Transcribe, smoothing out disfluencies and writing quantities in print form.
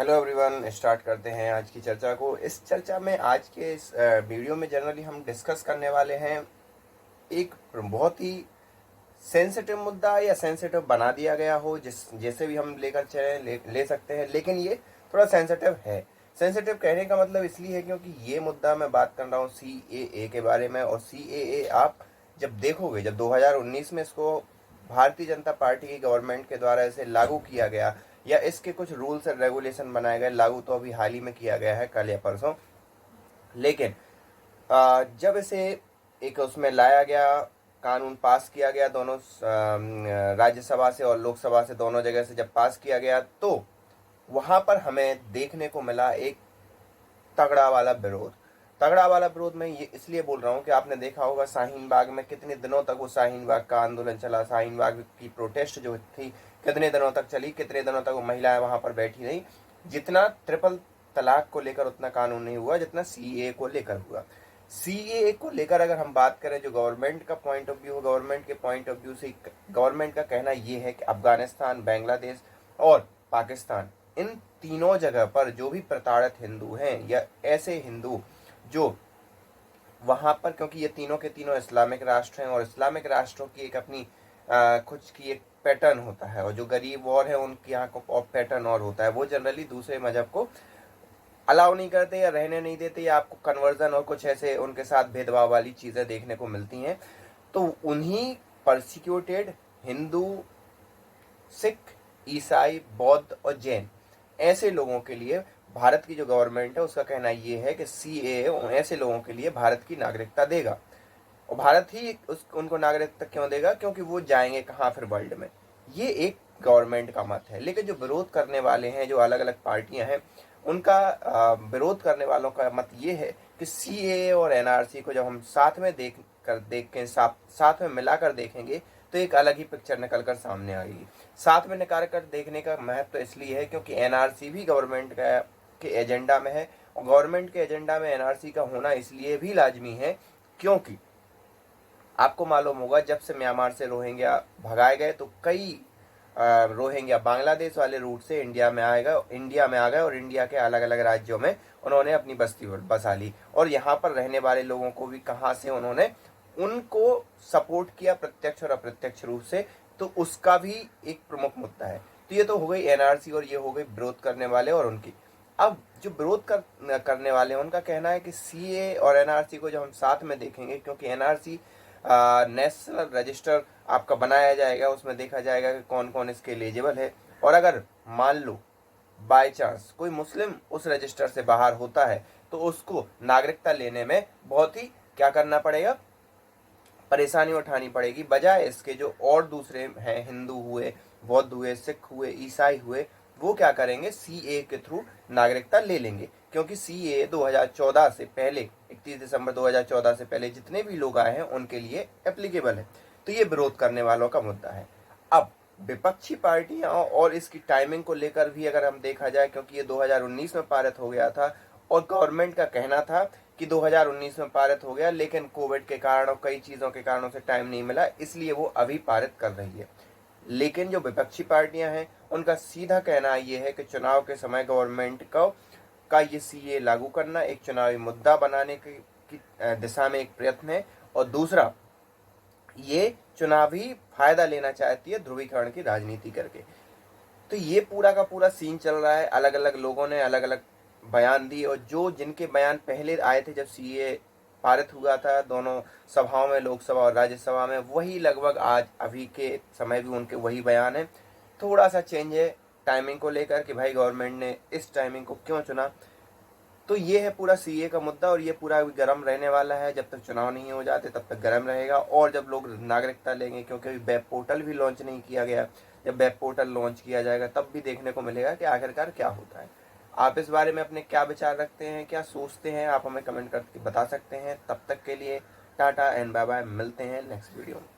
Hello everyone, start करते हैं आज की चर्चा को। इस चर्चा में आज के इस वीडियो में जनरली हम डिस्कस करने वाले हैं एक बहुत ही सेंसिटिव मुद्दा या सेंसिटिव बना दिया गया हो, जैसे भी हम लेकर चले ले सकते हैं, लेकिन ये थोड़ा सेंसिटिव है। सेंसिटिव कहने का मतलब इसलिए है क्योंकि ये मुद्दा मैं बात कर रहा हूँ CAA के बारे में। और CAA आप जब देखोगे, जब 2019 में इसको भारतीय जनता पार्टी की गवर्नमेंट के द्वारा इसे लागू किया गया या इसके कुछ रूल्स एंड रेगुलेशन बनाए गए, लागू तो अभी हाल ही में किया गया है, कल या परसों, लेकिन जब इसे एक उसमें लाया गया, कानून पास किया गया, दोनों राज्यसभा से और लोकसभा से, दोनों जगह से जब पास किया गया, तो वहां पर हमें देखने को मिला एक तगड़ा वाला विरोध। तगड़ा वाला विरोध मैं ये इसलिए बोल रहा हूँ कि आपने देखा होगा शाहीन बाग में कितने दिनों तक वो शाहीन बाग का आंदोलन चला, शाहीन बाग की प्रोटेस्ट जो थी कितने दिनों तक चली, कितने दिनों तक वो महिलाएं वहां पर बैठी रही। जितना ट्रिपल तलाक को लेकर उतना कानून नहीं हुआ जितना CAA को लेकर हुआ। CAA को लेकर अगर हम बात करें, जो गवर्नमेंट का पॉइंट ऑफ व्यू, गवर्नमेंट के पॉइंट ऑफ व्यू से गवर्नमेंट का कहना ये है कि अफगानिस्तान, बांग्लादेश और पाकिस्तान, इन तीनों जगह पर जो भी प्रताड़ित हिंदू हैं या ऐसे हिंदू जो वहां पर, क्योंकि ये तीनों के तीनों इस्लामिक राष्ट्र हैं और इस्लामिक राष्ट्रों की एक अपनी खुद की एक पैटर्न होता है, और जो गरीब और है उनके यहाँ को पैटर्न और होता है। वो जनरली दूसरे मजहब को अलाउ नहीं करते या रहने नहीं देते, या आपको कन्वर्जन और कुछ ऐसे उनके साथ भेदभाव वाली चीजें देखने को मिलती हैं। तो उन्हीं परसिक्यूटेड हिंदू, सिख, ईसाई, बौद्ध और जैन, ऐसे लोगों के लिए भारत की जो गवर्नमेंट है उसका कहना ये है कि CAA ऐसे लोगों के लिए भारत की नागरिकता देगा। और भारत ही उनको नागरिकता क्यों देगा? क्योंकि वो जाएंगे कहाँ फिर वर्ल्ड में। ये एक गवर्नमेंट का मत है। लेकिन जो विरोध करने वाले हैं, जो अलग अलग पार्टियां हैं, उनका विरोध करने वालों का मत ये है कि CAA और NRC को जब हम साथ में देख के साथ में मिलाकर देखेंगे तो एक अलग ही पिक्चर निकल कर सामने आएगी। साथ में निकाल कर देखने का महत्व इसलिए है क्योंकि NRC भी गवर्नमेंट के एजेंडा में है, और गवर्नमेंट के एजेंडा में NRC का होना इसलिए भी लाजमी है क्योंकि आपको मालूम होगा, जब से म्यांमार से रोहिंग्या भगाए गए तो कई रोहिंग्या बांग्लादेश वाले रूट से इंडिया में आ गए और इंडिया के अलग अलग राज्यों में उन्होंने अपनी बस्ती बसा ली। और यहाँ पर रहने वाले लोगों को भी कहाँ से उन्होंने उनको सपोर्ट किया, प्रत्यक्ष और अप्रत्यक्ष रूप से। तो उसका भी एक प्रमुख मुद्दा है। तो ये तो हो गई NRC और ये हो गई विरोध करने वाले और उनकी। अब जो विरोध करने वाले हैं उनका कहना है कि CAA और NRC को जब हम साथ में देखेंगे, क्योंकि NRC नेशनल रजिस्टर आपका बनाया जाएगा, उसमें देखा जाएगा कि कौन कौन इसके एलिजिबल है। और अगर मान लो बाय चांस कोई मुस्लिम उस रजिस्टर से बाहर होता है तो उसको नागरिकता लेने में बहुत ही क्या करना पड़ेगा, परेशानी उठानी पड़ेगी। बजाय इसके जो और दूसरे हैं, हिंदू हुए, बौद्ध हुए, सिख हुए, ईसाई हुए, वो क्या करेंगे, CAA के थ्रू नागरिकता ले लेंगे। क्योंकि CAA 2014 से पहले, 31 दिसंबर 2014 से पहले जितने भी लोग आए हैं उनके लिए एप्लीकेबल है। तो ये विरोध करने वालों का मुद्दा है। अब विपक्षी पार्टियां और इसकी टाइमिंग को लेकर भी अगर हम देखा जाए, क्योंकि ये 2019 में पारित हो गया था और गवर्नमेंट का कहना था कि 2019 में पारित हो गया, लेकिन कोविड के कारण और कई चीज़ों के कारणों से टाइम नहीं मिला, इसलिए वो अभी पारित कर रही है। लेकिन जो विपक्षी पार्टियां हैं उनका सीधा कहना ये है कि चुनाव के समय गवर्नमेंट का ये CAA लागू करना एक चुनावी मुद्दा बनाने की दिशा में एक प्रयत्न है, और दूसरा ये चुनावी फायदा लेना चाहती है ध्रुवीकरण की राजनीति करके। तो ये पूरा का पूरा सीन चल रहा है। अलग अलग लोगों ने अलग अलग बयान दिए, और जो जिनके बयान पहले आए थे जब CAA पारित हुआ था दोनों सभाओं में, लोकसभा और राज्यसभा में, वही लगभग आज अभी के समय भी उनके वही बयान है। थोड़ा सा चेंज है टाइमिंग को लेकर कि भाई गवर्नमेंट ने इस टाइमिंग को क्यों चुना। तो ये है पूरा CAA का मुद्दा, और ये पूरा गर्म रहने वाला है। जब तक चुनाव नहीं हो जाते तब तक गर्म रहेगा, और जब लोग नागरिकता लेंगे, क्योंकि अभी वेब पोर्टल भी लॉन्च नहीं किया गया, जब वेब पोर्टल लॉन्च किया जाएगा तब भी देखने को मिलेगा कि आखिरकार क्या होता है। आप इस बारे में अपने क्या विचार रखते हैं, क्या सोचते हैं, आप हमें कमेंट करके बता सकते हैं। तब तक के लिए टाटा एंड बाय बाय, मिलते हैं नेक्स्ट वीडियो में।